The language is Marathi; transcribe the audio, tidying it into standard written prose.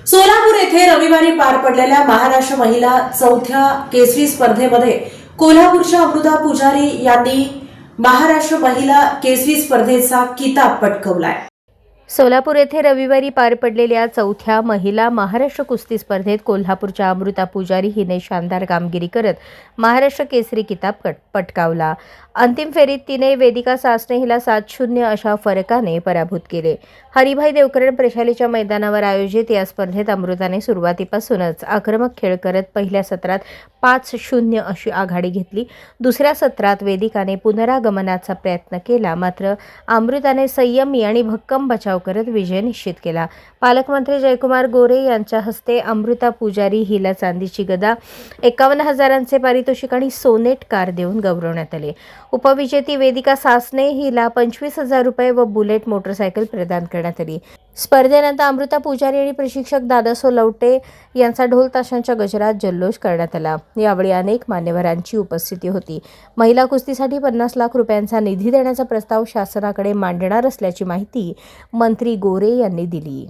सोलापूर येथे रविवारी पार पडलेल्या महाराष्ट्र महिला चौथ्या केसरी स्पर्धेमध्ये कोल्हापूरच्या अमृता पुजारी यांनी महाराष्ट्र महिला केसरी स्पर्धेचा किताब पटकावलाय। सोलापूर येथे रविवारी पार पडलेल्या चौथ्या महिला महाराष्ट्र कुस्ती स्पर्धेत कोल्हापूरच्या अमृता पुजारी हिने शानदार कामगिरी करत महाराष्ट्र केसरी किताब पटकावला। अंतिम फेरीत तिने वेदिका सासने हिला 7-0 अशा फरकाने पराभूत केले। हरिभाई देवकरण प्रशालेच्या मैदानावर आयोजित या स्पर्धेत अमृताने सुरुवातीपासूनच आक्रमक खेळ करत पहिल्या सत्रात 5-0 अशी आघाडी घेतली। दुसऱ्या सत्रात वेदिकाने पुनरागमनाचा प्रयत्न केला, मात्र अमृताने संयमी आणि भक्कम बचाव करत विजय निश्चित केला। पालकमंत्री जयकुमार गोरे यांच्या हस्ते अमृता पुजारी हिला चांदीची गदा, 51,000चे पारितोषिक आणि सोनेट कार देऊन गौरवण्यात आले। उपविजेती वेदिका सासने हिला 25,000 रुपये व बुलेट मोटरसायकल प्रदान करण्यात आली। स्पर्धेनंतर अमृता पुजारी आणि प्रशिक्षक दादा सोलवटे यांचा ढोल ताशांच्या गजरात जल्लोष करण्यात आला। यावेळी अनेक मान्यवरांची उपस्थिती होती। महिला कुस्तीसाठी 50 लाख रुपयांचा निधी देण्याचा प्रस्ताव शासनाकडे मांडणार असल्याची माहिती मंत्री गोरे यांनी दिली।